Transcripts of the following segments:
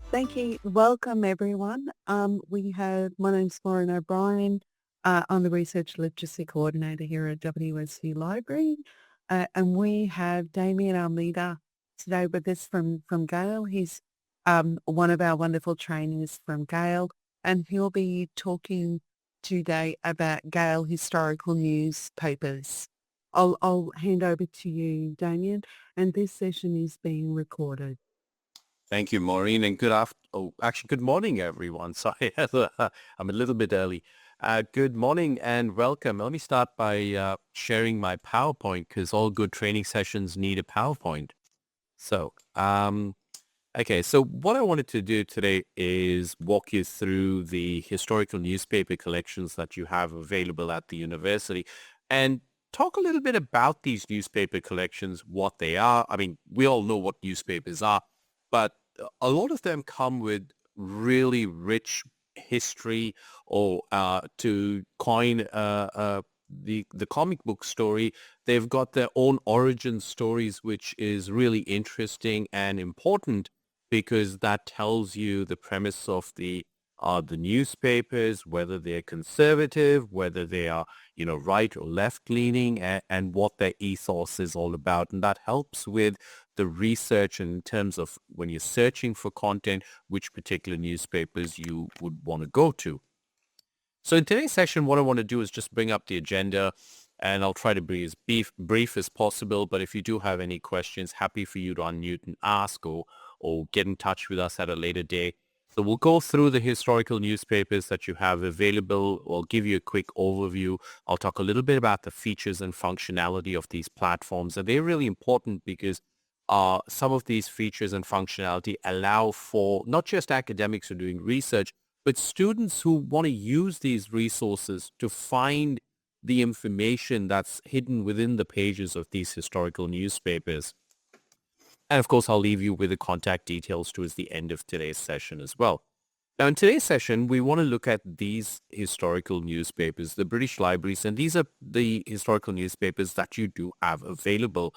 Thank you. Welcome, everyone. My name's Lauren O'Brien. I'm the Research Literacy Coordinator here at WSU Library. And we have Damian Almeida today with us from Gale. He's one of our wonderful trainers from Gale, and he'll be talking today about Gale Historical Newspapers. I'll hand over to you, Damian, and this session is being recorded. Thank you, Maureen, and good morning, everyone. Sorry, I'm a little bit early. Good morning and welcome. Let me start by sharing my PowerPoint because all good training sessions need a PowerPoint. So what I wanted to do today is walk you through the historical newspaper collections that you have available at the university and talk a little bit about these newspaper collections, what they are. I mean, we all know what newspapers are, but a lot of them come with really rich history, or to coin the comic book story, they've got their own origin stories, which is really interesting and important because that tells you the premise of the newspapers, whether they're conservative, whether they are, right or left leaning, and what their ethos is all about. And that helps with the research in terms of when you're searching for content, which particular newspapers you would want to go to. So in today's session, what I want to do is just bring up the agenda, and I'll try to be as brief as possible. But if you do have any questions, happy for you to unmute and ask, or get in touch with us at a later day. So we'll go through the historical newspapers that you have available. I'll give you a quick overview. I'll talk a little bit about the features and functionality of these platforms. And they're really important because some of these features and functionality allow for not just academics who are doing research, but students who want to use these resources to find the information that's hidden within the pages of these historical newspapers. And of course, I'll leave you with the contact details towards the end of today's session as well. Now, in today's session, we want to look at these historical newspapers, the British Libraries, and these are the historical newspapers that you do have available.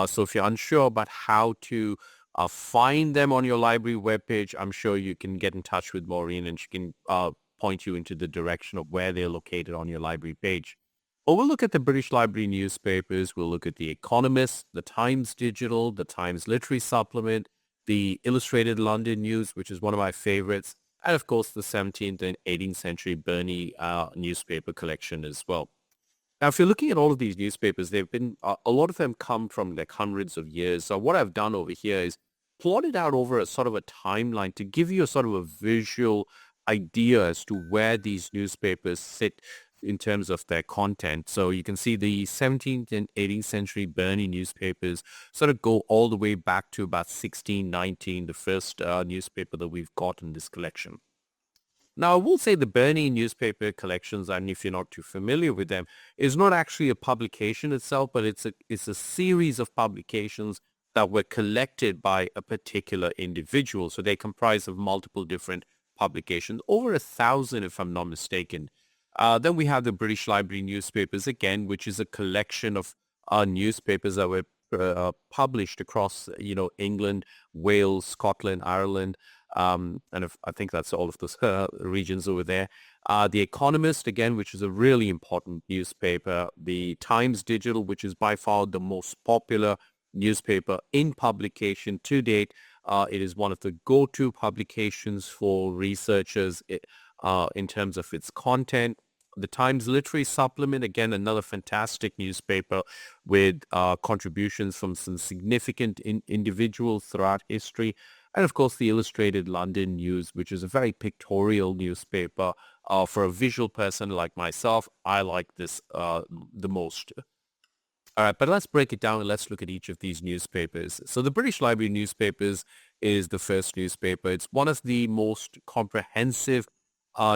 So if you're unsure about how to find them on your library webpage, I'm sure you can get in touch with Maureen and she can point you into the direction of where they're located on your library page. Well, we'll look at the British Library newspapers. We'll look at the Economist, the Times Digital, the Times Literary Supplement, the Illustrated London News, which is one of my favorites, and of course the 17th and 18th century Burney newspaper collection as well. Now, if you're looking at all of these newspapers, they've been a lot of them come from like hundreds of years. So what I've done over here is plotted out over a sort of a timeline to give you a sort of a visual idea as to where these newspapers sit in terms of their content. So you can see the 17th and 18th century Burney newspapers sort of go all the way back to about 1619, the first newspaper that we've got in this collection. Now, I will say the Burney newspaper collections, and if you're not too familiar with them, is not actually a publication itself, but it's a series of publications that were collected by a particular individual. So they comprise of multiple different publications, over 1,000 if I'm not mistaken. Then we have the British Library newspapers again, which is a collection of newspapers that were published across, England, Wales, Scotland, Ireland, I think that's all of those regions over there. The Economist, again, which is a really important newspaper. The Times Digital, which is by far the most popular newspaper in publication to date. It is one of the go-to publications for researchers in terms of its content. The Times Literary Supplement, again, another fantastic newspaper with contributions from some significant individuals throughout history. And of course, the Illustrated London News, which is a very pictorial newspaper. For a visual person like myself, I like this the most. All right, but let's break it down and let's look at each of these newspapers. So the British Library newspapers is the first newspaper. It's one of the most comprehensive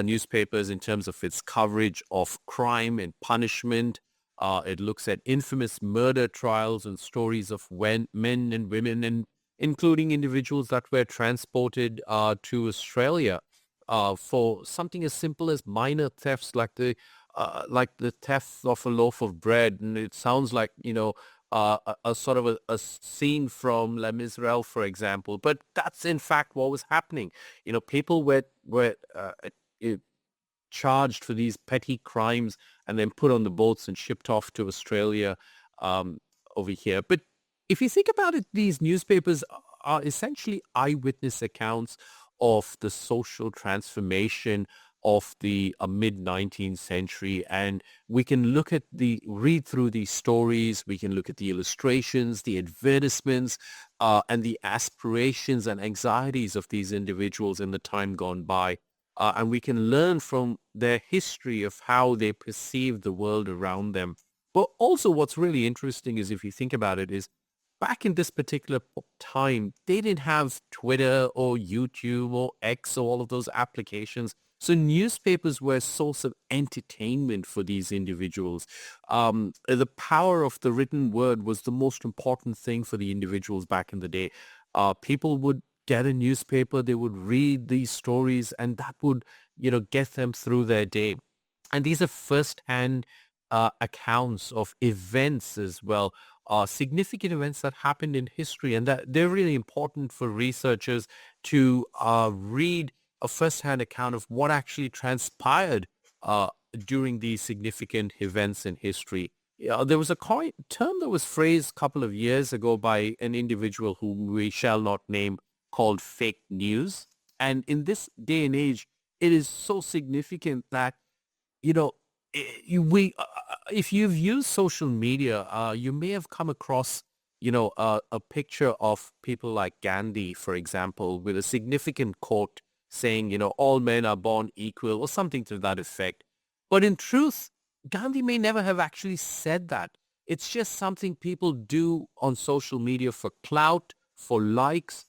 newspapers in terms of its coverage of crime and punishment. It looks at infamous murder trials and stories of men and women, and including individuals that were transported to Australia for something as simple as minor thefts, like the theft of a loaf of bread. And it sounds like, a sort of a scene from Les Miserables, for example. But that's in fact what was happening. People were charged for these petty crimes and then put on the boats and shipped off to Australia um, over here. But if you think about it, these newspapers are essentially eyewitness accounts of the social transformation of the mid-19th century. And we can read through these stories, we can look at the illustrations, the advertisements, and the aspirations and anxieties of these individuals in the time gone by. And we can learn from their history of how they perceive the world around them. But also what's really interesting is if you think about it is back in this particular time, they didn't have Twitter or YouTube or X or all of those applications. So newspapers were a source of entertainment for these individuals. The power of the written word was the most important thing for the individuals back in the day. People would get a newspaper, they would read these stories, and that would, get them through their day. And these are first-hand accounts of events as well, significant events that happened in history, and that they're really important for researchers to read a first-hand account of what actually transpired during these significant events in history. There was a term that was phrased a couple of years ago by an individual whom we shall not name called fake news. And in this day and age, it is so significant that, you know, if you've used social media, you may have come across, a picture of people like Gandhi, for example, with a significant quote saying, all men are born equal or something to that effect. But in truth, Gandhi may never have actually said that. It's just something people do on social media for clout, for likes,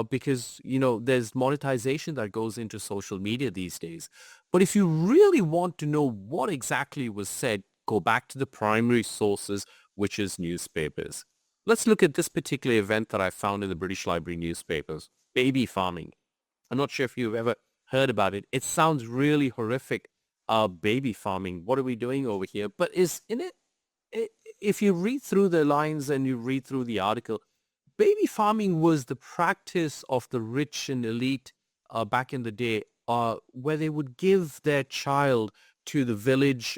because, there's monetization that goes into social media these days. But if you really want to know what exactly was said, go back to the primary sources, which is newspapers. Let's look at this particular event that I found in the British Library newspapers, baby farming. I'm not sure if you've ever heard about it. It sounds really horrific. Baby farming. What are we doing over here? But is in it, if you read through the lines and you read through the article, baby farming was the practice of the rich and elite back in the day, where they would give their child to the village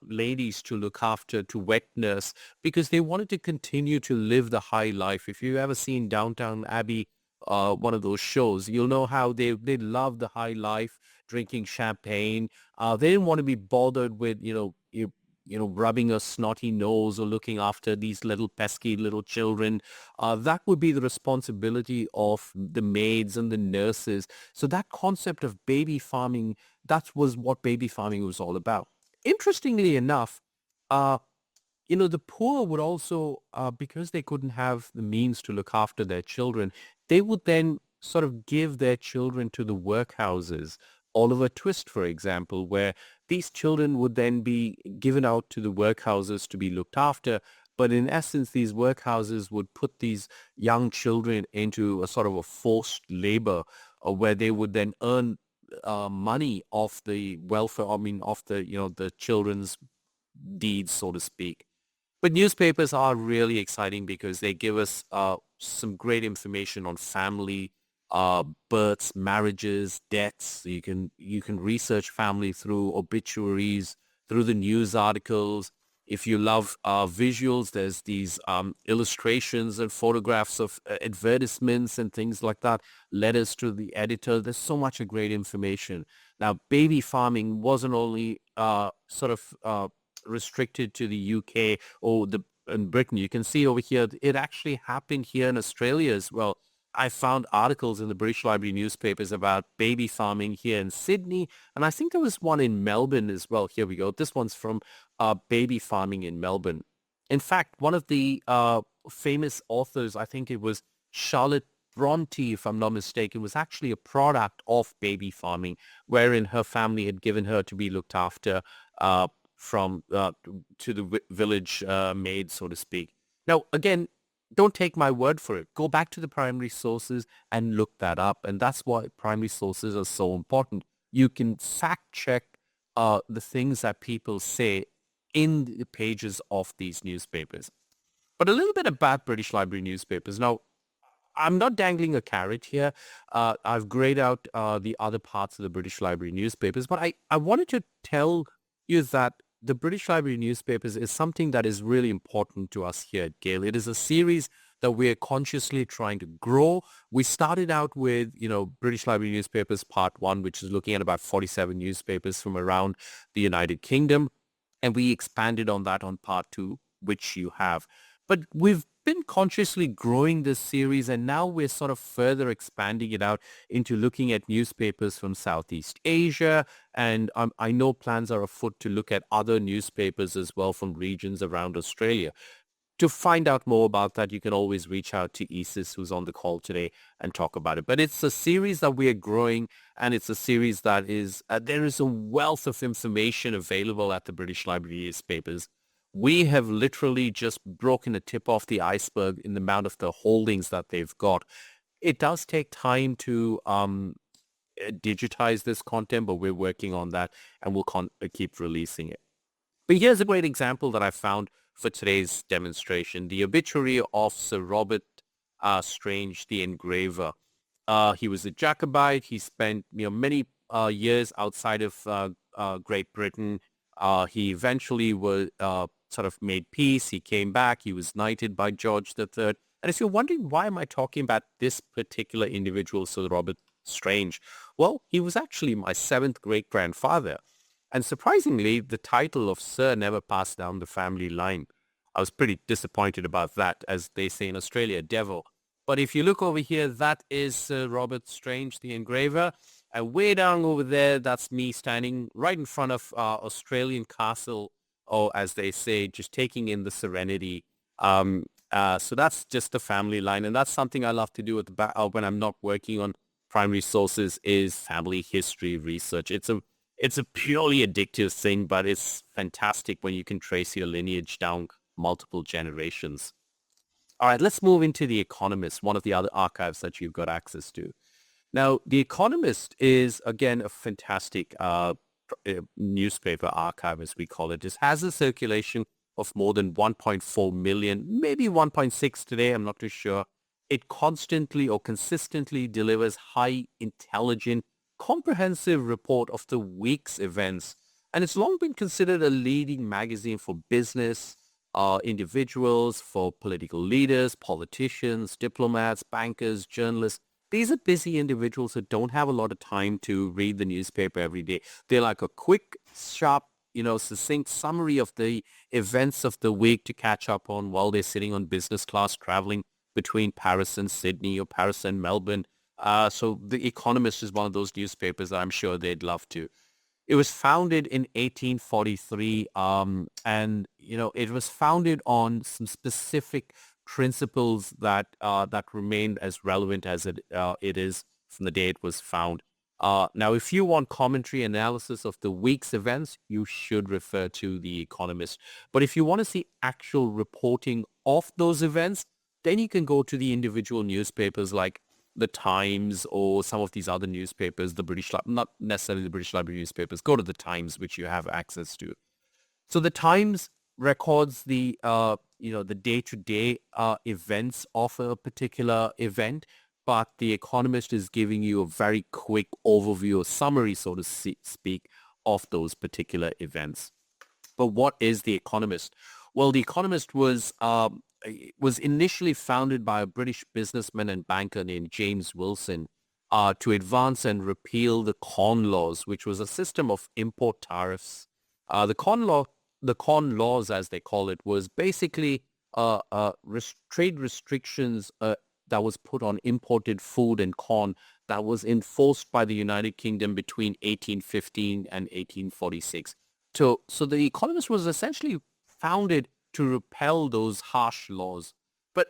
ladies to look after, to wet nurse, because they wanted to continue to live the high life. If you've ever seen Downtown Abbey, one of those shows, you'll know how they love the high life, drinking champagne. They didn't want to be bothered with, rubbing a snotty nose or looking after these little pesky little children. That would be the responsibility of the maids and the nurses. So that concept of baby farming, that was what baby farming was all about. Interestingly enough, uh, the poor would also, because they couldn't have the means to look after their children, they would then sort of give their children to the workhouses. Oliver Twist, for example, where these children would then be given out to the workhouses to be looked after. But in essence, these workhouses would put these young children into a sort of a forced labor, where they would then earn money off the welfare, I mean, off the children's deeds, so to speak. But newspapers are really exciting because they give us some great information on family, births, marriages, deaths. You can research family through obituaries, through the news articles. If you love visuals, there's these illustrations and photographs of advertisements and things like that, letters to the editor. There's so much of great information. Now, baby farming wasn't only sort of restricted to the UK or the in Britain. You can see over here, it actually happened here in Australia as well. I found articles in the British Library newspapers about baby farming here in Sydney, and I think there was one in Melbourne as well. Here we go. This one's from baby farming in Melbourne. In fact, one of the famous authors, I think it was Charlotte Bronte, if I'm not mistaken, was actually a product of baby farming, wherein her family had given her to be looked after from to the village maid, so to speak. Now, again, don't take my word for it. Go back to the primary sources and look that up. And that's why primary sources are so important. You can fact check the things that people say in the pages of these newspapers. But a little bit about British Library newspapers. Now, I'm not dangling a carrot here. I've grayed out the other parts of the British Library newspapers, but I wanted to tell you that the British Library newspapers is something that is really important to us here at Gale. It is a series that we're consciously trying to grow. We started out with, British Library newspapers part one, which is looking at about 47 newspapers from around the United Kingdom. And we expanded on that on part two, which you have. But we've been consciously growing this series, and now we're sort of further expanding it out into looking at newspapers from Southeast Asia. And I know plans are afoot to look at other newspapers as well from regions around Australia. To find out more about that, you can always reach out to Isis, who's on the call today, and talk about it. But it's a series that we are growing, and it's a series that is, there is a wealth of information available at the British Library newspapers. We have literally just broken the tip off the iceberg in the amount of the holdings that they've got. It does take time to digitize this content, but we're working on that, and we'll keep releasing it. But here's a great example that I found for today's demonstration. The obituary of Sir Robert Strange, the engraver. He was a Jacobite. He spent many years outside of Great Britain. He eventually was sort of made peace. He came back. He was knighted by George III. And if you're wondering why am I talking about this particular individual, Sir Robert Strange, well, he was actually my seventh great-grandfather. And surprisingly, the title of Sir never passed down the family line. I was pretty disappointed about that, as they say in Australia, devil. But if you look over here, that is Sir Robert Strange, the engraver. And way down over there, that's me standing right in front of Australian Castle, or as they say, just taking in the serenity. So that's just the family line. And that's something I love to do at the back when I'm not working on primary sources, is family history research. It's a purely addictive thing, but it's fantastic when you can trace your lineage down multiple generations. All right, let's move into The Economist, one of the other archives that you've got access to. Now, The Economist is, again, a fantastic newspaper archive, as we call it. It has a circulation of more than 1.4 million, maybe 1.6 today, I'm not too sure. It constantly or consistently delivers high, intelligent, comprehensive report of the week's events, and it's long been considered a leading magazine for business, individuals, for political leaders, politicians, diplomats, bankers, journalists. These are busy individuals who don't have a lot of time to read the newspaper every day. They like a quick, sharp, succinct summary of the events of the week to catch up on while they're sitting on business class traveling between Paris and Sydney or Paris and Melbourne. So The Economist is one of those newspapers that I'm sure they'd love to. It was founded in 1843, and it was founded on some specific principles that remained as relevant as it is from the day it was found. Now, if you want commentary analysis of the week's events, you should refer to The Economist. But if you want to see actual reporting of those events, then you can go to the individual newspapers like the Times or some of these other newspapers, not necessarily the British Library newspapers. Go to the Times, which you have access to. So the Times records the the day-to-day events of a particular event, but The Economist is giving you a very quick overview, a summary, so to speak, of those particular events. But what is The Economist? Well, The Economist was initially founded by a British businessman and banker named James Wilson to advance and repeal the Corn Laws, which was a system of import tariffs. The Corn Laws, as they call it, was basically trade restrictions that was put on imported food and corn that was enforced by the United Kingdom between 1815 and 1846. So The Economist was essentially founded to repel those harsh laws. But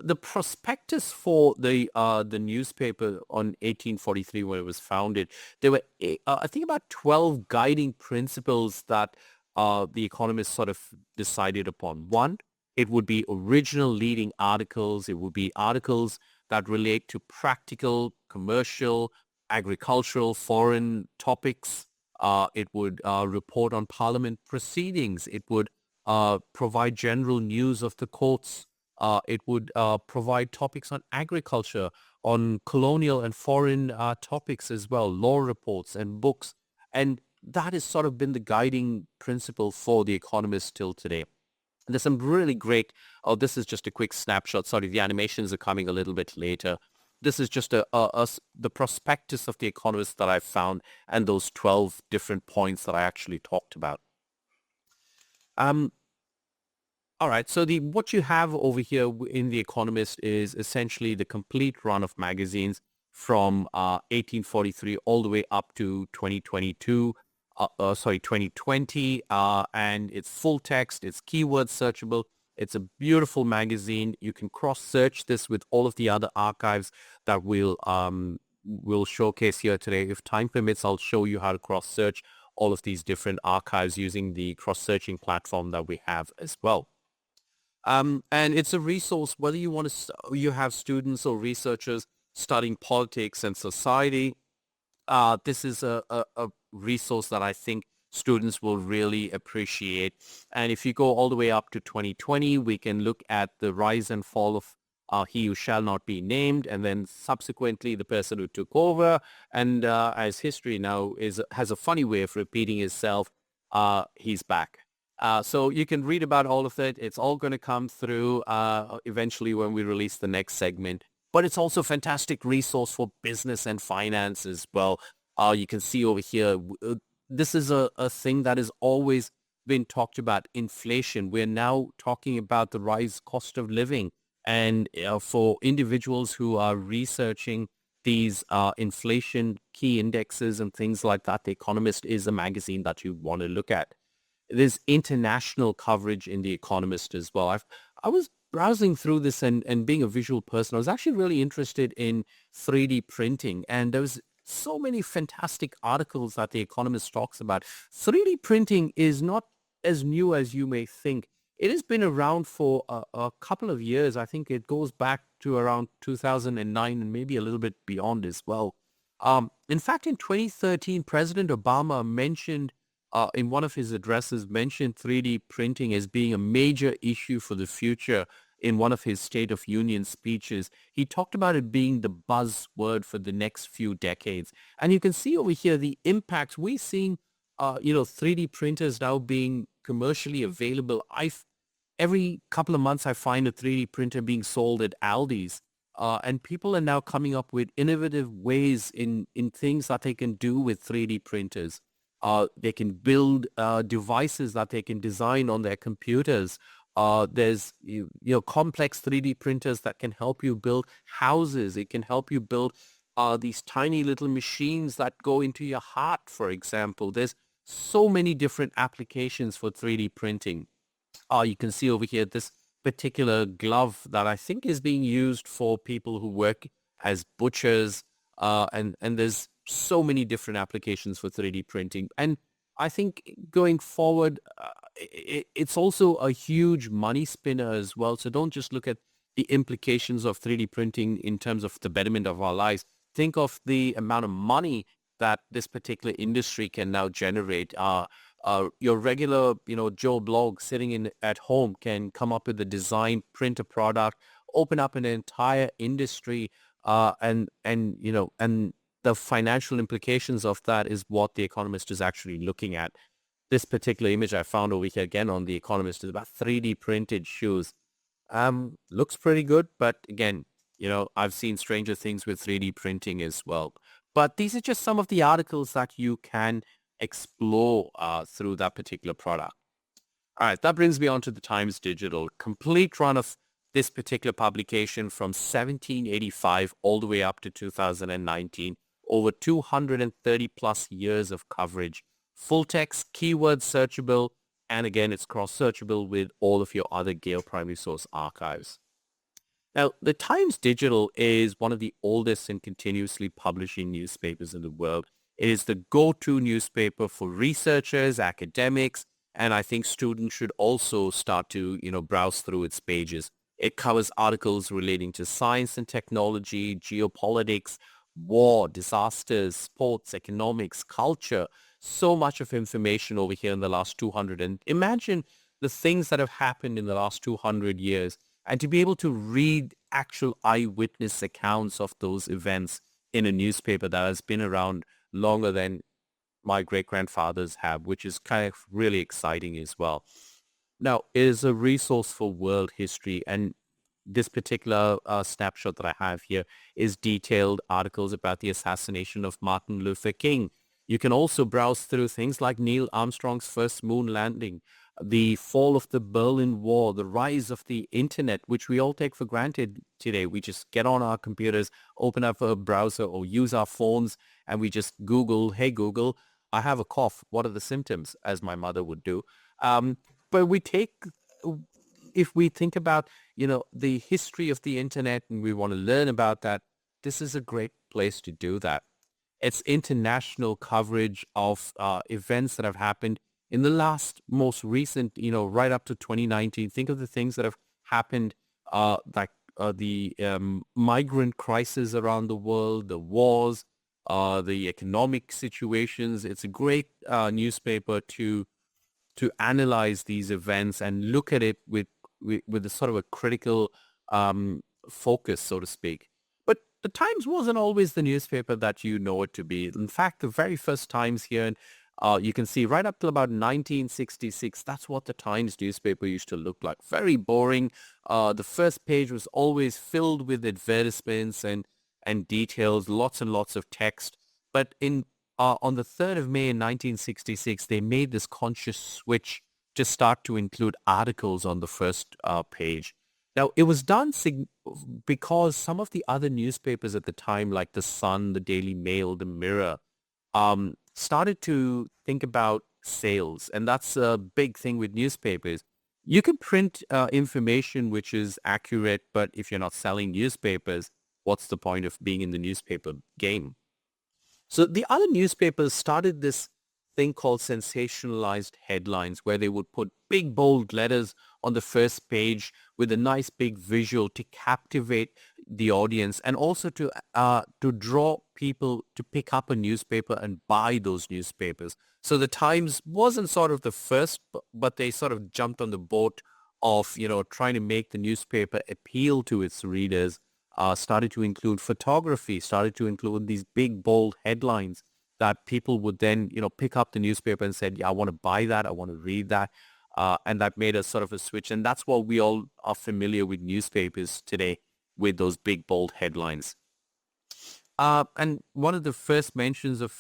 the prospectus for the newspaper on 1843, when it was founded, there were I think about 12 guiding principles that The Economist sort of decided upon. One, it would be original leading articles. It would be articles that relate to practical, commercial, agricultural, foreign topics. It would report on parliament proceedings. It would provide general news of the courts. It would provide topics on agriculture, on colonial and foreign topics as well, law reports and books. And that has sort of been the guiding principle for The Economist till today. There's some really great, oh, this is just a quick snapshot. Sorry, the animations are coming a little bit later. This is just the prospectus of The Economist that I found and those 12 different points that I actually talked about. Um, all right, so what you have over here in The Economist is essentially the complete run of magazines from 1843 all the way up to 2022, 2020, and it's full text, it's keyword searchable, it's a beautiful magazine. You can cross-search this with all of the other archives that we'll showcase here today. If time permits, I'll show you how to cross-search all of these different archives using the cross-searching platform that we have as well. And it's a resource, whether you have students or researchers studying politics and society. This is a resource that I think students will really appreciate. And if you go all the way up to 2020, we can look at the rise and fall of He Who Shall Not Be Named, and then subsequently the person who took over. And as history now has a funny way of repeating itself, he's back. So you can read about all of it. It's all going to come through eventually when we release the next segment. But it's also a fantastic resource for business and finance as well. You can see over here, this is a thing that has always been talked about, inflation. We're now talking about the rise cost of living. And for individuals who are researching these inflation key indexes and things like that, The Economist is a magazine that you want to look at. There's international coverage in The Economist as well. I was browsing through this and being a visual person, I was actually really interested in 3D printing. And there was so many fantastic articles that The Economist talks about. 3D printing is not as new as you may think. It has been around for a couple of years. I think it goes back to around 2009 and maybe a little bit beyond as well. In fact, in 2013, President Obama mentioned in one of his addresses, mentioned 3D printing as being a major issue for the future in one of his State of Union speeches. He talked about it being the buzzword for the next few decades. And you can see over here the impacts. We're seeing, 3D printers now being commercially available. Every couple of months, I find a 3D printer being sold at Aldi's. And people are now coming up with innovative ways in things that they can do with 3D printers. They can build devices that they can design on their computers. There's complex 3D printers that can help you build houses. It can help you build these tiny little machines that go into your heart, for example. There's so many different applications for 3D printing. You can see over here this particular glove that I think is being used for people who work as butchers, and there's so many different applications for 3D printing. And I think going forward, it's also a huge money spinner as well. So don't just look at the implications of 3D printing in terms of the betterment of our lives. Think of the amount of money that this particular industry can now generate. Your regular, Joe Blog sitting at home can come up with a design, print a product, open up an entire industry, and the financial implications of that is what The Economist is actually looking at. This particular image I found over here again on The Economist is about 3D printed shoes. Looks pretty good, but again, I've seen stranger things with 3D printing as well. But these are just some of the articles that you can explore through that particular product. All right, that brings me on to the Times Digital. Complete run of this particular publication from 1785 all the way up to 2019. Over 230 plus years of coverage. Full text, keyword searchable, and again, it's cross-searchable with all of your other Gale primary source archives. Now, the Times Digital is one of the oldest and continuously publishing newspapers in the world. It is the go-to newspaper for researchers, academics, and I think students should also start to, browse through its pages. It covers articles relating to science and technology, geopolitics, war, disasters, sports, economics, culture. So much of information over here in the last 200. And imagine the things that have happened in the last 200 years, and to be able to read actual eyewitness accounts of those events in a newspaper that has been around longer than my great-grandfathers have, which is kind of really exciting as well. Now, it is a resource for world history, and this particular snapshot that I have here is detailed articles about the assassination of Martin Luther King. You can also browse through things like Neil Armstrong's first moon landing, the fall of the Berlin Wall, the rise of the internet, which we all take for granted today. We just get on our computers, open up a browser or use our phones, and we just Google, hey Google, I have a cough. What are the symptoms? As my mother would do. Um, but we take, if we think about, the history of the internet and we want to learn about that, this is a great place to do that. It's international coverage of events that have happened in the last most recent, right up to 2019. Think of the things that have happened, like the migrant crisis around the world, the wars, the economic situations. It's a great newspaper to analyze these events and look at it with a sort of a critical focus, so to speak. But the Times wasn't always the newspaper that you know it to be. In fact, the very first Times here, you can see right up till about 1966, that's what the Times newspaper used to look like. Very boring. The first page was always filled with advertisements and details, lots and lots of text. But on the 3rd of May in 1966, they made this conscious switch to start to include articles on the first page. Now, it was done because some of the other newspapers at the time, like The Sun, the Daily Mail, the Mirror, started to think about sales. And that's a big thing with newspapers. You can print information which is accurate, but if you're not selling newspapers, what's the point of being in the newspaper game? So the other newspapers started this thing called sensationalized headlines, where they would put big bold letters on the first page with a nice big visual to captivate the audience, and also to draw people to pick up a newspaper and buy those newspapers. So the Times wasn't sort of the first, but they sort of jumped on the boat of, trying to make the newspaper appeal to its readers, started to include photography, started to include these big, bold headlines that people would then, pick up the newspaper and said, yeah, I want to buy that. I want to read that. And that made a sort of a switch. And that's what we all are familiar with newspapers today, with those big, bold headlines. And one of the first mentions of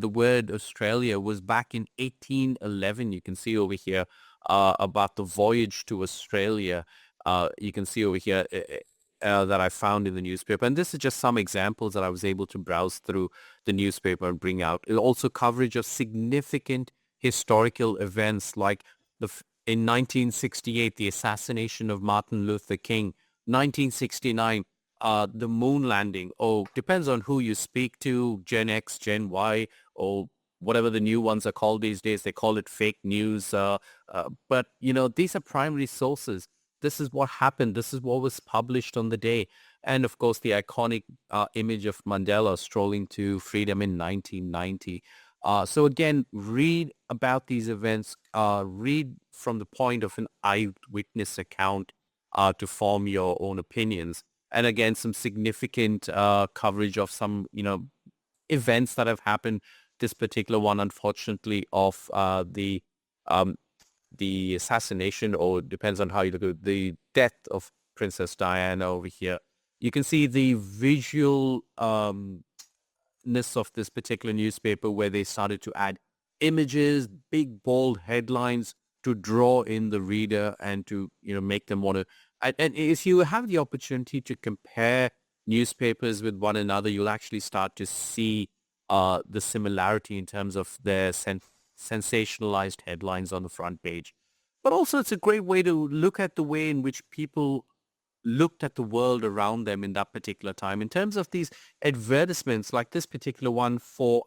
the word Australia was back in 1811. You can see over here about the voyage to Australia. You can see over here that I found in the newspaper. And this is just some examples that I was able to browse through the newspaper and bring out. It also coverage of significant historical events like in 1968, the assassination of Martin Luther King. 1969, the moon landing. Oh, depends on who you speak to, Gen X, Gen Y, or whatever the new ones are called these days. They call it fake news. But, these are primary sources. This is what happened. This is what was published on the day. And of course, the iconic image of Mandela strolling to freedom in 1990. So again, read about these events, read from the point of an eyewitness account to form your own opinions. And again, some significant coverage of some, events that have happened. This particular one, unfortunately, of um, the assassination, or depends on how you look at it, the death of Princess Diana over here. You can see the visual of this particular newspaper, where they started to add images, big bold headlines to draw in the reader and to make them want to. And if you have the opportunity to compare newspapers with one another, you'll actually start to see the similarity in terms of their sensationalized headlines on the front page. But also, it's a great way to look at the way in which people looked at the world around them in that particular time. In terms of these advertisements, like this particular one for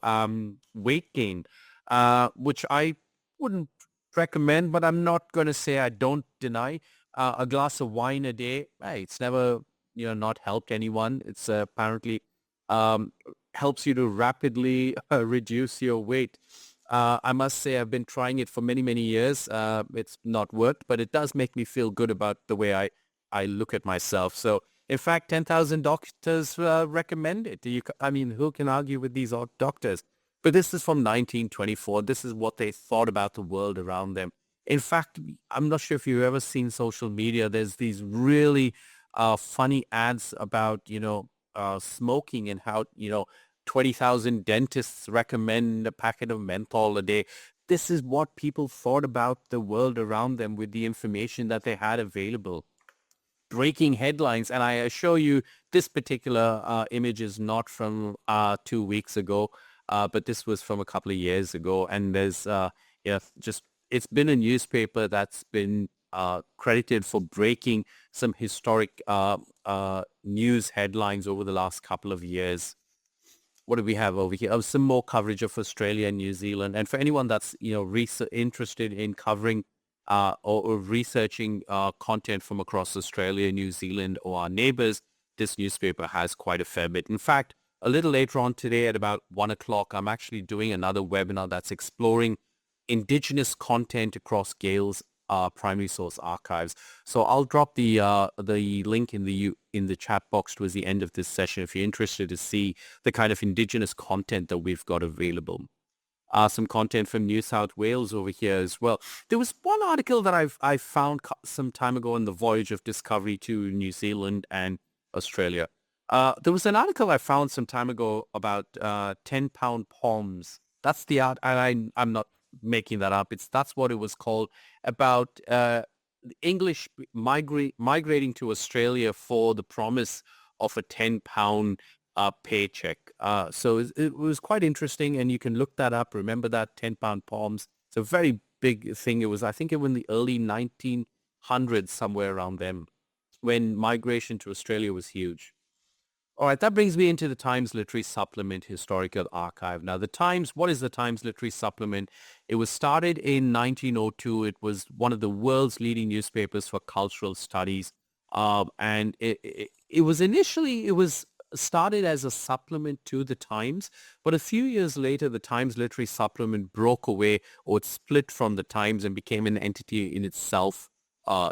weight gain, which I wouldn't recommend, but I'm not going to say I don't deny. A glass of wine a day, hey, it's never, not helped anyone. It's apparently um, helps you to rapidly reduce your weight. I must say I've been trying it for many, many years. It's not worked, but it does make me feel good about the way I look at myself. So, in fact, 10,000 doctors recommend it. I mean, who can argue with these doctors? But this is from 1924. This is what they thought about the world around them. In fact, I'm not sure if you've ever seen social media. There's these really funny ads about, smoking and how, 20,000 dentists recommend a packet of menthol a day. This is what people thought about the world around them with the information that they had available. Breaking headlines, and I assure you this particular image is not from 2 weeks ago, but this was from a couple of years ago, and there's just it's been a newspaper that's been credited for breaking some historic news headlines over the last couple of years. What do we have over here? Oh, some more coverage of Australia and New Zealand. And for anyone that's, interested in covering or researching content from across Australia, New Zealand, or our neighbors, this newspaper has quite a fair bit. In fact, a little later on today at about 1 o'clock, I'm actually doing another webinar that's exploring indigenous content across Gale's primary source archives. So I'll drop the link in the chat box towards the end of this session if you're interested to see the kind of indigenous content that we've got available. Some content from New South Wales over here as well. There was one article that I found some time ago on the voyage of discovery to New Zealand and Australia. There was an article I found some time ago about 10-pound palms. That's the art. I'm not making that up. That's what it was called, about English migrating to Australia for the promise of a 10-pound paycheck. So it was quite interesting, and you can look that up. Remember that 10-pound palms? It's a very big thing. It was, I think, it was in the early 1900s, somewhere around then, when migration to Australia was huge. All right, that brings me into the Times Literary Supplement Historical Archive. Now, what is the Times Literary Supplement? It was started in 1902. It was one of the world's leading newspapers for cultural studies. And it was started as a supplement to the Times, but a few years later, the Times Literary Supplement broke away, or it split from the Times and became an entity in itself, by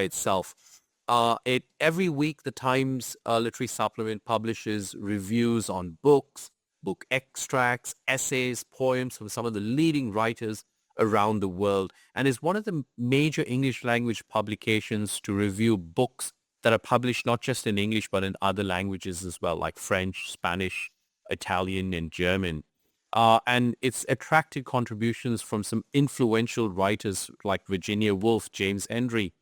itself. Every week, the Times Literary Supplement publishes reviews on books, book extracts, essays, poems from some of the leading writers around the world, and is one of the major English language publications to review books that are published not just in English but in other languages as well, like French, Spanish, Italian, and German. And it's attracted contributions from some influential writers like Virginia Woolf, James Hendry,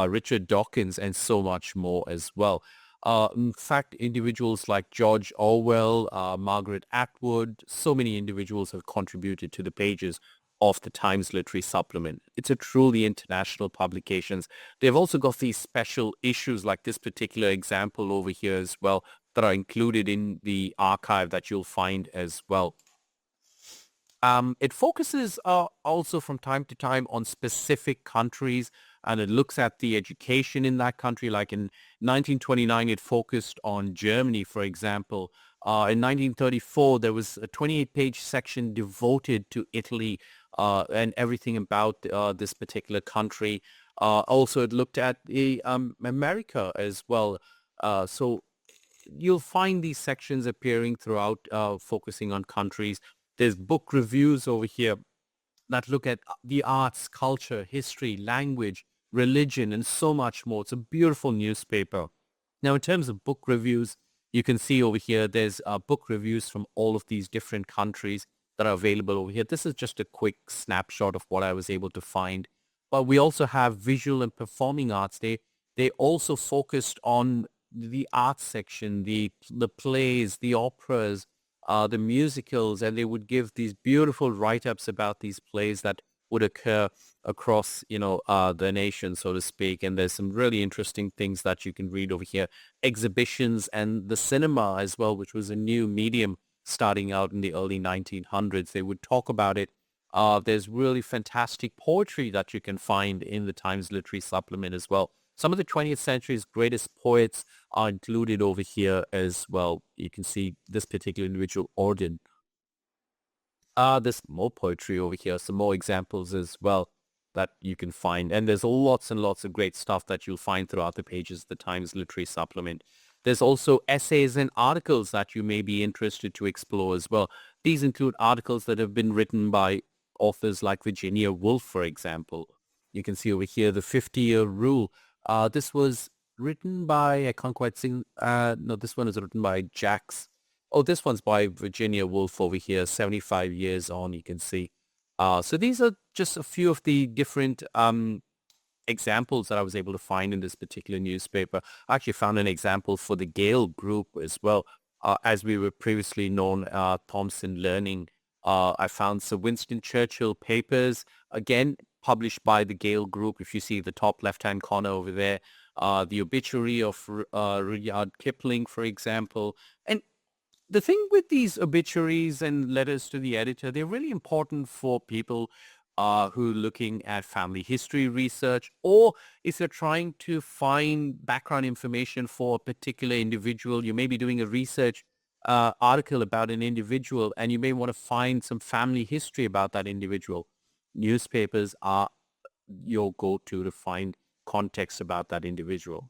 Richard Dawkins, and so much more as well. In fact, individuals like George Orwell, Margaret Atwood, so many individuals have contributed to the pages of the Times Literary Supplement. It's a truly international publication. They've also got these special issues like this particular example over here as well that are included in the archive that you'll find as well. It focuses also from time to time on specific countries, and it looks at the education in that country. Like in 1929, it focused on Germany, for example. In 1934, there was a 28-page section devoted to Italy and everything about this particular country. Also, it looked at America as well. So you'll find these sections appearing throughout, focusing on countries. There's book reviews over here that look at the arts, culture, history, language, religion, and so much more. It's a beautiful newspaper. Now, in terms of book reviews, you can see over here, there's book reviews from all of these different countries that are available over here. This is just a quick snapshot of what I was able to find. But we also have visual and performing arts. They also focused on the arts section, the plays, the operas, the musicals, and they would give these beautiful write-ups about these plays that would occur across, the nation, so to speak. And there's some really interesting things that you can read over here. Exhibitions and the cinema as well, which was a new medium starting out in the early 1900s. They would talk about it. There's really fantastic poetry that you can find in the Times Literary Supplement as well. Some of the 20th century's greatest poets are included over here as well. You can see this particular individual, Auden. There's more poetry over here, some more examples as well that you can find. And there's lots and lots of great stuff that you'll find throughout the pages of the Times Literary Supplement. There's also essays and articles that you may be interested to explore as well. These include articles that have been written by authors like Virginia Woolf, for example. You can see over here the 50-year rule. This was written by, I can't quite sing, no, this one is written by Jax. Oh, this one's by Virginia Woolf over here, 75 years on, you can see. So these are just a few of the different examples that I was able to find in this particular newspaper. I actually found an example for the Gale Group as well. As we were previously known, Thomson Learning. I found Sir Winston Churchill papers, again, published by the Gale Group. If you see the top left-hand corner over there, the obituary of Rudyard Kipling, for example. And the thing with these obituaries and letters to the editor, they're really important for people who are looking at family history research, or if they're trying to find background information for a particular individual. You may be doing a research article about an individual, and you may want to find some family history about that individual. Newspapers are your go-to to find context about that individual.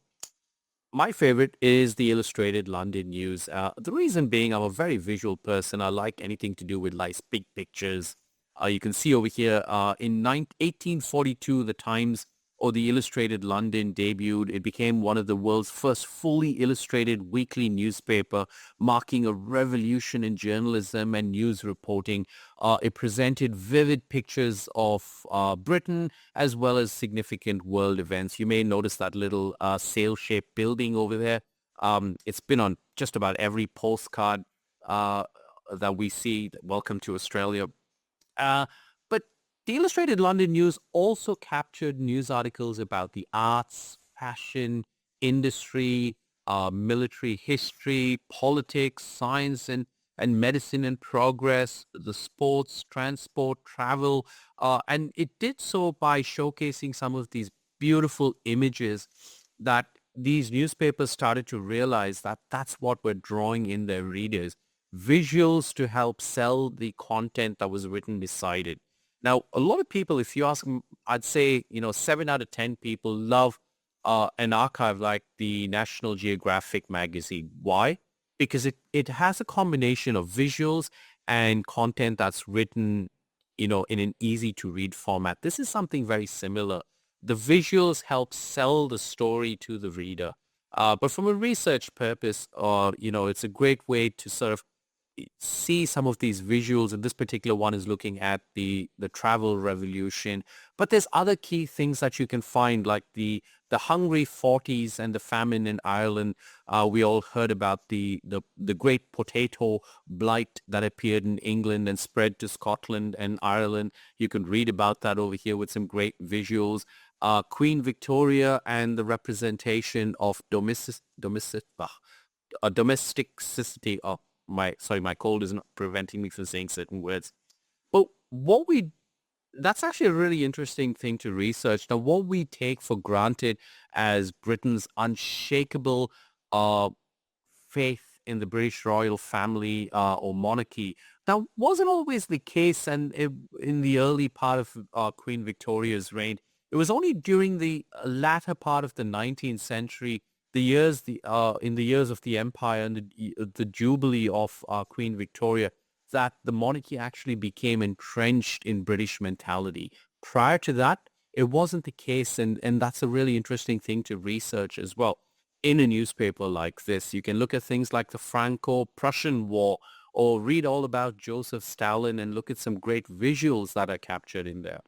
My favorite is the Illustrated London News. The reason being, I'm a very visual person. I like anything to do with like big pictures. You can see over here in 1842, the Times or the Illustrated London debuted. It became one of the world's first fully illustrated weekly newspaper, marking a revolution in journalism and news reporting. It presented vivid pictures of Britain as well as significant world events. You may notice that little sail-shaped building over there. It's been on just about every postcard that we see. Welcome to Australia. But the Illustrated London News also captured news articles about the arts, fashion, industry, military history, politics, science, and medicine and progress, the sports, transport, travel, and it did so by showcasing some of these beautiful images that these newspapers started to realize that that's what we're drawing in their readers, visuals to help sell the content that was written beside it. Now, a lot of people, if you ask them, I'd say, 7 out of 10 people love an archive like the National Geographic magazine. Why? Because it has a combination of visuals and content that's written, in an easy to read format. This is something very similar. The visuals help sell the story to the reader. But from a research purpose, it's a great way to sort of see some of these visuals, and this particular one is looking at the travel revolution. But there's other key things that you can find, like the hungry 40s and the famine in Ireland. We all heard about the great potato blight that appeared in England and spread to Scotland and Ireland. You can read about that over here with some great visuals. Queen Victoria and the representation of domesticity. Oh, my cold is not preventing me from saying certain words. But that's actually a really interesting thing to research. Now, what we take for granted as Britain's unshakable uh, faith in the British royal family or monarchy, that wasn't always the case. And in the early part of Queen Victoria's reign, it was only during the latter part of the 19th century, in the years of the empire and the jubilee of Queen Victoria, that the monarchy actually became entrenched in British mentality. Prior to that, it wasn't the case, and that's a really interesting thing to research as well. In a newspaper like this, you can look at things like the Franco-Prussian War, or read all about Joseph Stalin and look at some great visuals that are captured in there.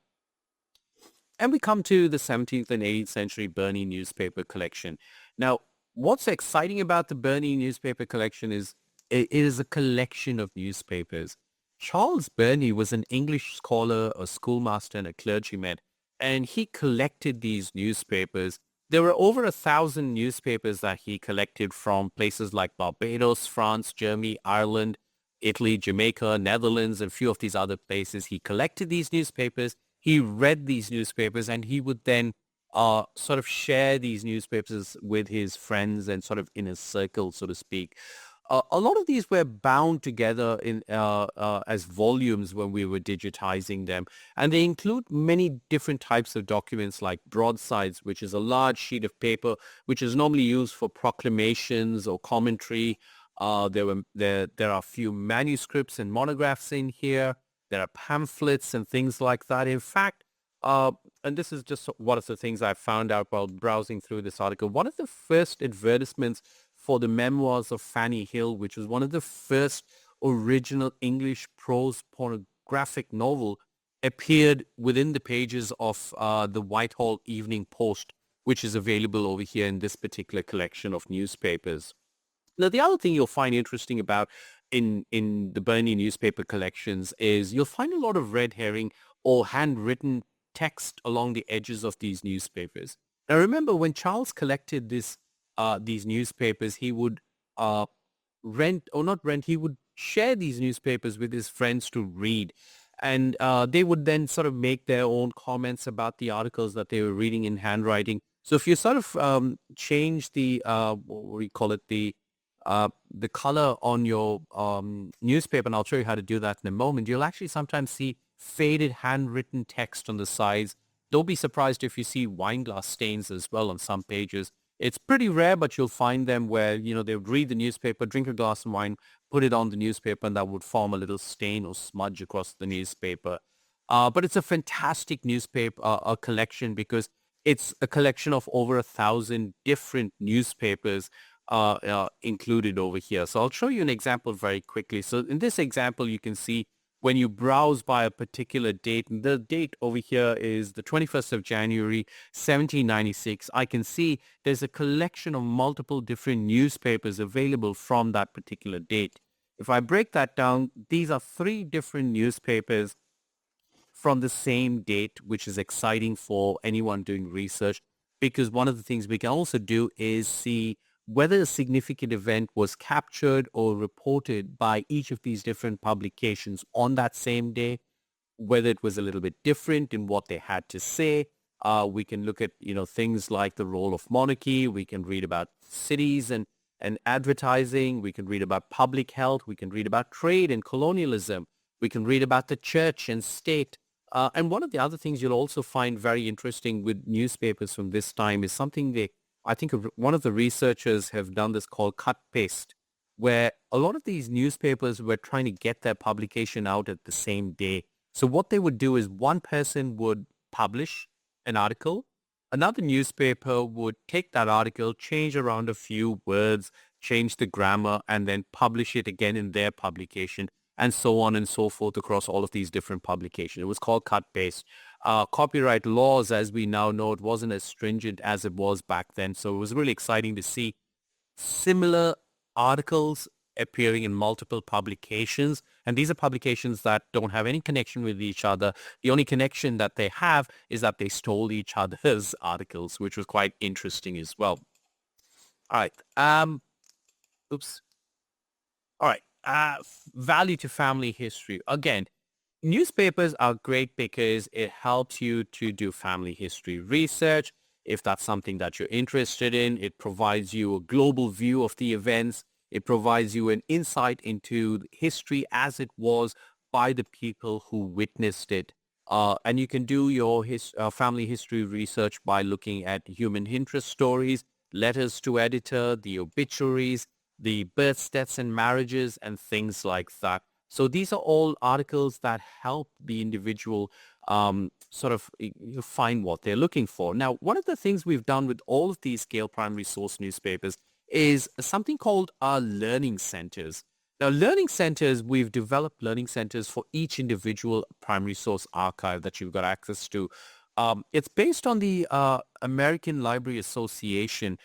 And we come to the 17th and 18th century Burney newspaper collection. Now, what's exciting about the Burney newspaper collection is it is a collection of newspapers. Charles Burney was an English scholar, a schoolmaster, and a clergyman, and he collected these newspapers. There were over 1,000 newspapers that he collected from places like Barbados, France, Germany, Ireland, Italy, Jamaica, Netherlands, and a few of these other places. He collected these newspapers, he read these newspapers, and he would then sort of share these newspapers with his friends and sort of in his circle, so to speak. A lot of these were bound together in as volumes when we were digitizing them, and they include many different types of documents like broadsides, which is a large sheet of paper which is normally used for proclamations or commentary. There are a few manuscripts and monographs in here. There are pamphlets and things like that. In fact, uh, and this is just one of the things I found out while browsing through this article. One of the first advertisements for the memoirs of Fanny Hill, which was one of the first original English prose pornographic novel, appeared within the pages of the Whitehall Evening Post, which is available over here in this particular collection of newspapers. Now, the other thing you'll find interesting about in the Burney newspaper collections is you'll find a lot of red herring or handwritten text along the edges of these newspapers. Now, remember when Charles collected these newspapers, he would rent or not rent, he would share these newspapers with his friends to read. And they would then sort of make their own comments about the articles that they were reading in handwriting. So if you sort of change what do you call it, the color on your newspaper, and I'll show you how to do that in a moment, you'll actually sometimes see faded handwritten text on the sides. Don't be surprised if you see wine glass stains as well on some pages. It's pretty rare, but you'll find them where, they would read the newspaper, drink a glass of wine, put it on the newspaper, and that would form a little stain or smudge across the newspaper. But it's a fantastic newspaper collection because it's a collection of over 1,000 different newspapers included over here. So I'll show you an example very quickly. So in this example, you can see when you browse by a particular date, and the date over here is the 21st of January, 1796, I can see there's a collection of multiple different newspapers available from that particular date. If I break that down, these are 3 different newspapers from the same date, which is exciting for anyone doing research, because one of the things we can also do is see whether a significant event was captured or reported by each of these different publications on that same day, whether it was a little bit different in what they had to say. We can look at, things like the role of monarchy. We can read about cities and advertising. We can read about public health. We can read about trade and colonialism. We can read about the church and state. And one of the other things you'll also find very interesting with newspapers from this time is something I think one of the researchers have done this called cut paste, where a lot of these newspapers were trying to get their publication out at the same day. So what they would do is one person would publish an article, another newspaper would take that article, change around a few words, change the grammar, and then publish it again in their publication, and so on and so forth across all of these different publications. It was called cut paste. Copyright laws, as we now know, it wasn't as stringent as it was back then. So it was really exciting to see similar articles appearing in multiple publications. And these are publications that don't have any connection with each other. The only connection that they have is that they stole each other's articles, which was quite interesting as well. All right. Oops. All right. Value to family history. Again, newspapers are great because it helps you to do family history research. If that's something that you're interested in, it provides you a global view of the events. It provides you an insight into history as it was by the people who witnessed it. And you can do your family history research by looking at human interest stories, letters to editor, the obituaries, the births, deaths, and marriages, and things like that. So these are all articles that help the individual sort of find what they're looking for. Now, one of the things we've done with all of these Gale primary source newspapers is something called our learning centers. Now, learning centers, we've developed learning centers for each individual primary source archive that you've got access to. It's based on the American Library Association,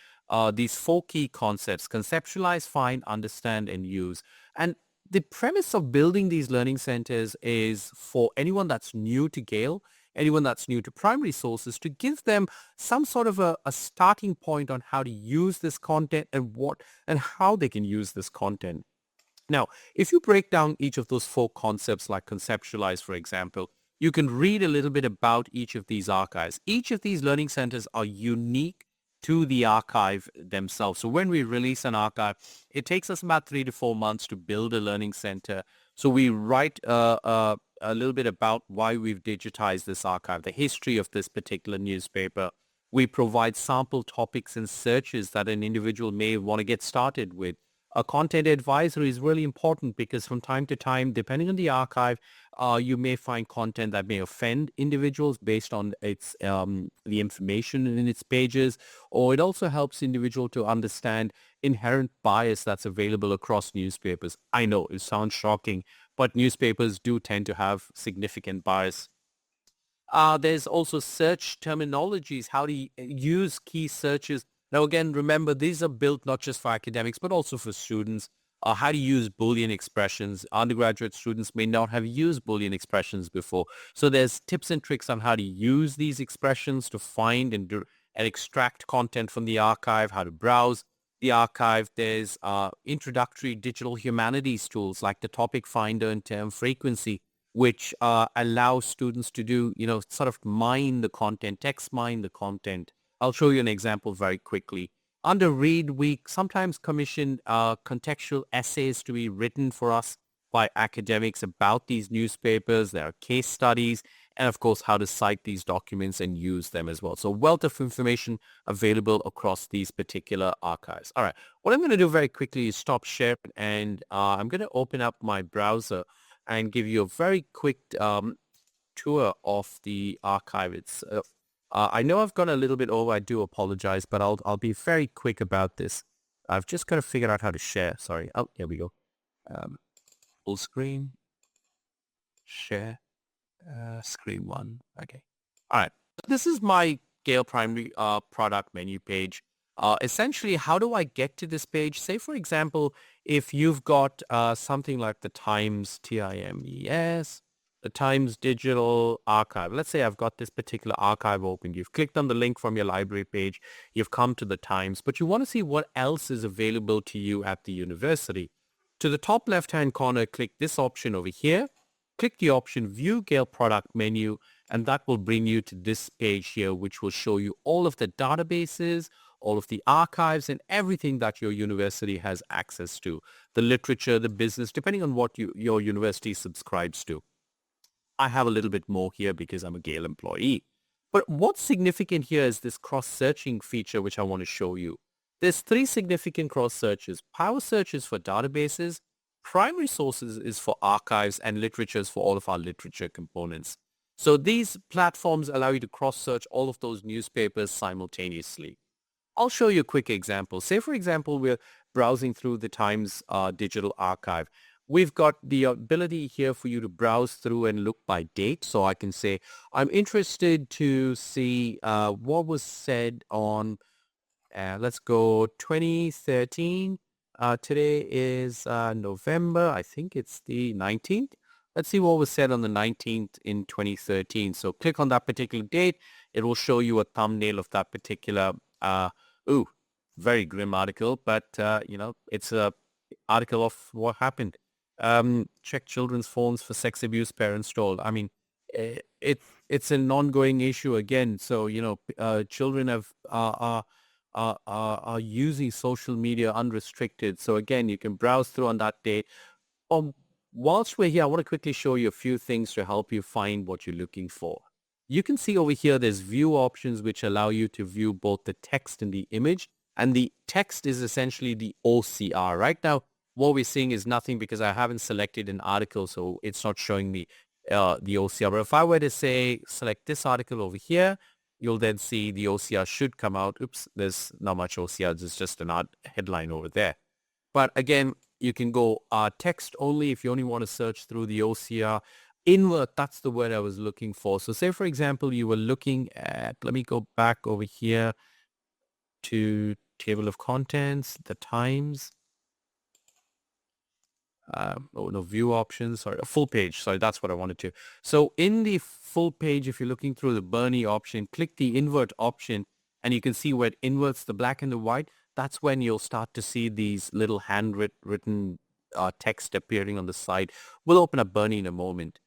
these 4 key concepts: conceptualize, find, understand, and use. And the premise of building these learning centers is for anyone that's new to Gale, anyone that's new to primary sources, to give them some sort of a starting point on how to use this content and how they can use this content. Now, if you break down each of those 4 concepts, like conceptualize, for example, you can read a little bit about each of these archives. Each of these learning centers are unique to the archive themselves. So when we release an archive, it takes us about 3 to 4 months to build a learning center. So we write a little bit about why we've digitized this archive, the history of this particular newspaper. We provide sample topics and searches that an individual may want to get started with. A content advisory is really important because from time to time, depending on the archive, you may find content that may offend individuals based on its the information in its pages, or it also helps individual to understand inherent bias that's available across newspapers. I know it sounds shocking, but newspapers do tend to have significant bias. There's also search terminologies, how to use key searches. Now, again, remember, these are built not just for academics, but also for students. How to use Boolean expressions. Undergraduate students may not have used Boolean expressions before. So there's tips and tricks on how to use these expressions to find and extract content from the archive, how to browse the archive. There's introductory digital humanities tools like the topic finder and term frequency, which allows students to do, sort of mine the content, text mine the content. I'll show you an example very quickly. Under Read, we sometimes commission contextual essays to be written for us by academics about these newspapers. There are case studies, and of course, how to cite these documents and use them as well. So wealth of information available across these particular archives. All right, what I'm going to do very quickly is stop sharing, and I'm going to open up my browser and give you a very quick tour of the archive. I know I've gone a little bit over. I do apologize, but I'll be very quick about this. I've just got to figure out how to share. Sorry. Oh, here we go. Full screen, share, screen one. Okay. All right. This is my Gale primary product menu page. Essentially, how do I get to this page? Say, for example, if you've got something like the Times, TIMES, the Times Digital Archive. Let's say I've got this particular archive open. You've clicked on the link from your library page. You've come to the Times, but you want to see what else is available to you at the university. To the top left-hand corner, click this option over here. Click the option View Gale Product menu, and that will bring you to this page here, which will show you all of the databases, all of the archives, and everything that your university has access to. The literature, the business, depending on what your university subscribes to. I have a little bit more here because I'm a Gale employee. But what's significant here is this cross-searching feature, which I want to show you. There's 3 significant cross-searches. Power search is for databases, primary sources is for archives, and literature is for all of our literature components. So these platforms allow you to cross-search all of those newspapers simultaneously. I'll show you a quick example. Say, for example, we're browsing through the Times digital archive. We've got the ability here for you to browse through and look by date. So I can say, I'm interested to see what was said on, let's go 2013. Today is November. I think it's the 19th. Let's see what was said on the 19th in 2013. So click on that particular date. It will show you a thumbnail of that particular, very grim article, but, it's a article of what happened. Check children's phones for sex abuse, parents told. I mean, it's an ongoing issue again. So, children are using social media unrestricted. So again, you can browse through on that date. Whilst we're here, I want to quickly show you a few things to help you find what you're looking for. You can see over here, there's view options, which allow you to view both the text and the image. And the text is essentially the OCR. Right now, what we're seeing is nothing because I haven't selected an article, so it's not showing me the OCR. But if I were to say, select this article over here, you'll then see the OCR should come out. Oops, there's not much OCR. There's just an headline over there. But again, you can go text only if you only want to search through the OCR. Invert, that's the word I was looking for. So say, for example, you were looking at, let me go back over here to table of contents, the Times. View options, sorry, a full page. Sorry, that's what I wanted to. So in the full page, if you're looking through the Burney option, click the invert option, and you can see where it inverts the black and the white. That's when you'll start to see these little handwritten text appearing on the side. We'll open up Burney in a moment.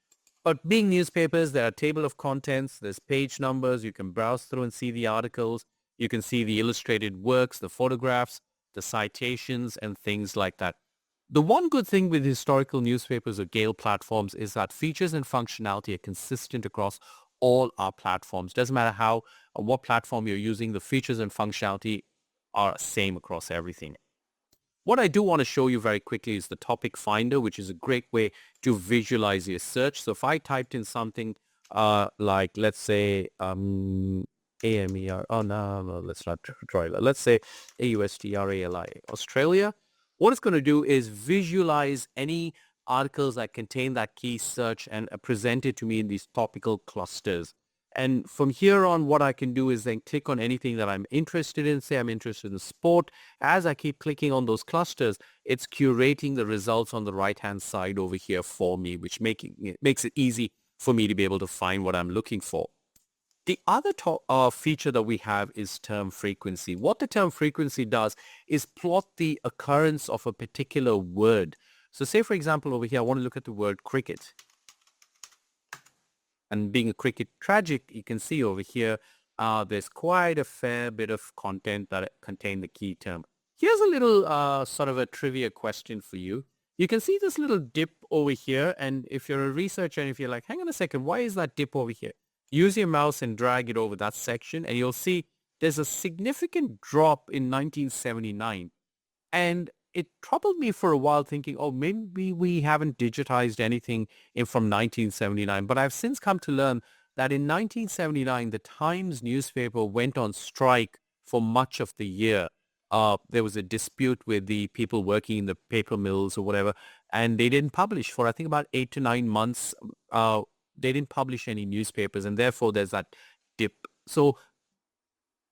But being newspapers, there are table of contents, there's page numbers, you can browse through and see the articles. You can see the illustrated works, the photographs, the citations, and things like that. The one good thing with historical newspapers or Gale platforms is that features and functionality are consistent across all our platforms. Doesn't matter how or what platform you're using, the features and functionality are same across everything. What I do want to show you very quickly is the topic finder, which is a great way to visualize your search. So if I typed in something like, let's say, AMER, oh no, let's not try that. Let's say AUSTRALI, Australia. What it's going to do is visualize any articles that contain that key search and present it to me in these topical clusters. And from here on, what I can do is then click on anything that I'm interested in. Say I'm interested in sport. As I keep clicking on those clusters, it's curating the results on the right-hand side over here for me, which makes it easy for me to be able to find what I'm looking for. The other feature that we have is term frequency. What the term frequency does is plot the occurrence of a particular word. So say, for example, over here, I want to look at the word cricket. And being a cricket tragic, you can see over here, there's quite a fair bit of content that contain the key term. Here's a little sort of a trivia question for you. You can see this little dip over here. And if you're a researcher and if you're like, hang on a second, why is that dip over here? Use your mouse and drag it over that section and you'll see there's a significant drop in 1979. And it troubled me for a while thinking, oh, maybe we haven't digitized anything from 1979. But I've since come to learn that in 1979, the Times newspaper went on strike for much of the year. There was a dispute with the people working in the paper mills or whatever, and they didn't publish for, I think, about 8 to 9 months. They didn't publish any newspapers, and therefore there's that dip. So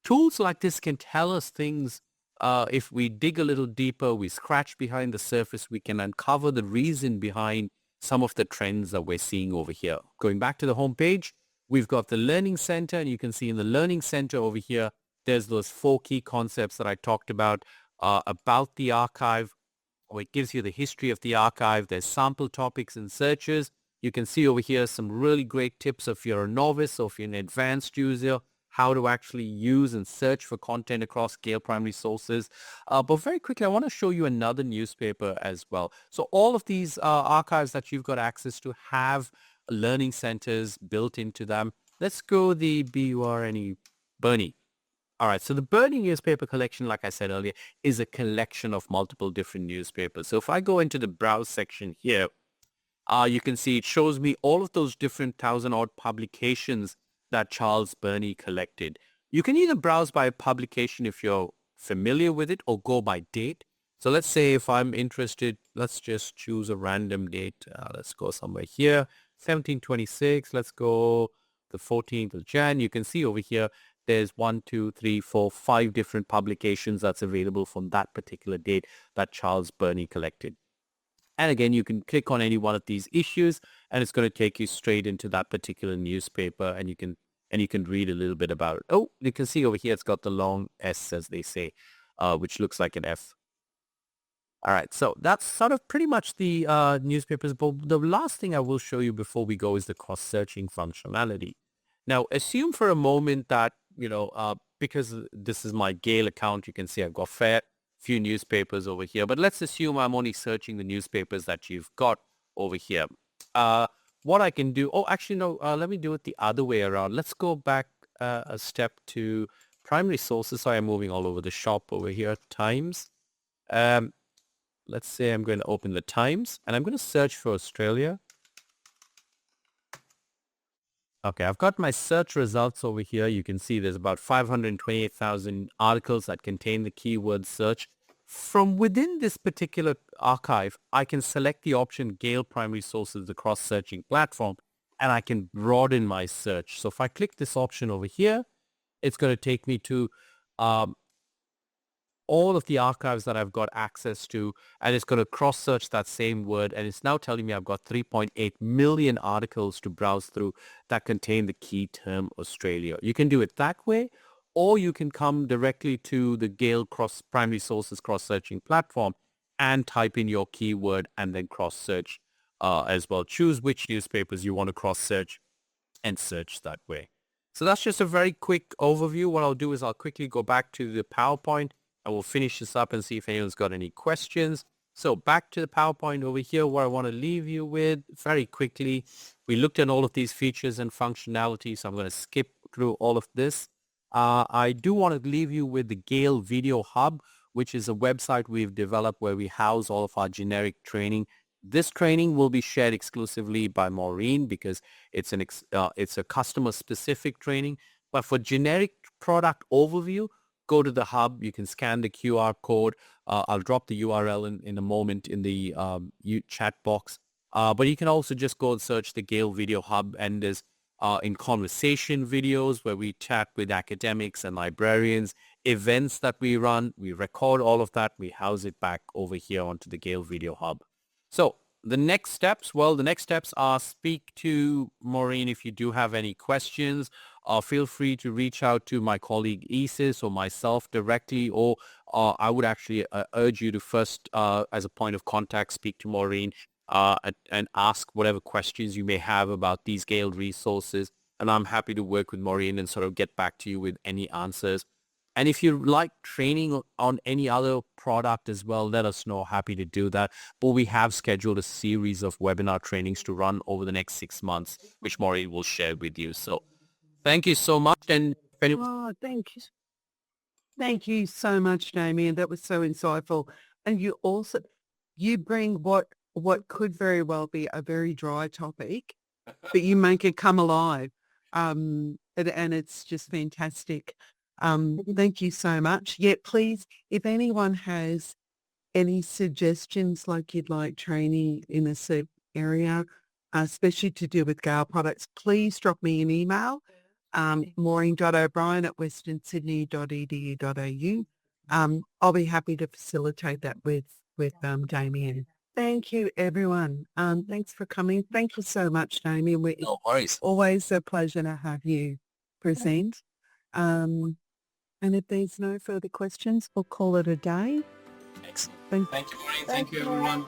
tools like this can tell us things. If we dig a little deeper, we scratch behind the surface, we can uncover the reason behind some of the trends that we're seeing over here. Going back to the home page, we've got the Learning Center, and you can see in the Learning Center over here, there's those 4 key concepts that I talked about the archive, or it gives you the history of the archive. There's sample topics and searches. You can see over here some really great tips if you're a novice or if you're an advanced user, how to actually use and search for content across Gale primary sources. But very quickly, I want to show you another newspaper as well. So all of these archives that you've got access to have learning centers built into them. Let's go the Burney. All right, so the Burney newspaper collection, like I said earlier, is a collection of multiple different newspapers. So if I go into the browse section here, you can see it shows me all of those different 1,000-odd publications that Charles Burney collected. You can either browse by publication if you're familiar with it or go by date. So let's say if I'm interested, let's just choose a random date. Let's go somewhere here, 1726. Let's go the 14th of Jan. You can see over here, there's 1, 2, 3, 4, 5 different publications that's available from that particular date that Charles Burney collected. And again, you can click on any one of these issues and it's going to take you straight into that particular newspaper and you can read a little bit about it. Oh, you can see over here it's got the long S, as they say, which looks like an F. All right, so that's sort of pretty much the newspapers. But the last thing I will show you before we go is the cross-searching functionality. Now, assume for a moment that, because this is my Gale account, you can see I've got few newspapers over here. But let's assume I'm only searching the newspapers that you've got over here. What I can do, actually, no, let me do it the other way around. Let's go back a step to primary sources. Sorry, I'm moving all over the shop over here. Times. Let's say I'm going to open the Times and I'm going to search for Australia. Okay, I've got my search results over here. You can see there's about 528,000 articles that contain the keyword search. From within this particular archive, I can select the option Gale Primary Sources, the cross-searching platform, and I can broaden my search. So if I click this option over here, it's going to take me to all of the archives that I've got access to, and it's going to cross-search that same word, and it's now telling me I've got 3.8 million articles to browse through that contain the key term Australia. You can do it that way, or you can come directly to the Gale Primary Sources cross-searching platform and type in your keyword and then cross-search as well. Choose which newspapers you want to cross-search and search that way. So that's just a very quick overview. What I'll do is I'll quickly go back to the PowerPoint and we'll finish this up and see if anyone's got any questions. So back to the PowerPoint over here, what I want to leave you with very quickly. We looked at all of these features and functionality, so I'm going to skip through all of this. I do want to leave you with the Gale Video Hub, which is a website we've developed where we house all of our generic training. This training will be shared exclusively by Maureen because it's a customer specific training. But for generic product overview, go to the hub. You can scan the QR code. I'll drop the URL in a moment in the chat box. But you can also just go and search the Gale Video Hub, and there's in conversation videos where we chat with academics and librarians, events that we run, we record all of that, we house it back over here onto the Gale Video Hub. So the next steps, well, the next steps are speak to Maureen if you do have any questions. Feel free to reach out to my colleague Isis or myself directly, or I would actually urge you to first, as a point of contact, speak to Maureen and ask whatever questions you may have about these Gale resources. And I'm happy to work with Maureen and sort of get back to you with any answers. And if you like training on any other product as well, let us know. Happy to do that. But we have scheduled a series of webinar trainings to run over the next 6 months, which Maureen will share with you. So thank you so much. And Oh, thank you. Thank you so much, Damian. That was so insightful. And you bring what could very well be a very dry topic, but you make it come alive. And it's just fantastic. Thank you so much. Yeah, please, if anyone has any suggestions, like you'd like training in a certain area, especially to do with Gale products, please drop me an email, maureen.o'brien@westernsydney.edu.au. I'll be happy to facilitate that with Damian. Thank you, everyone. Thanks for coming. Thank you so much, Damian. no worries. Always a pleasure to have you present. And if there's no further questions, we'll call it a day. Excellent. Thank you, Maureen. Thank you, everyone.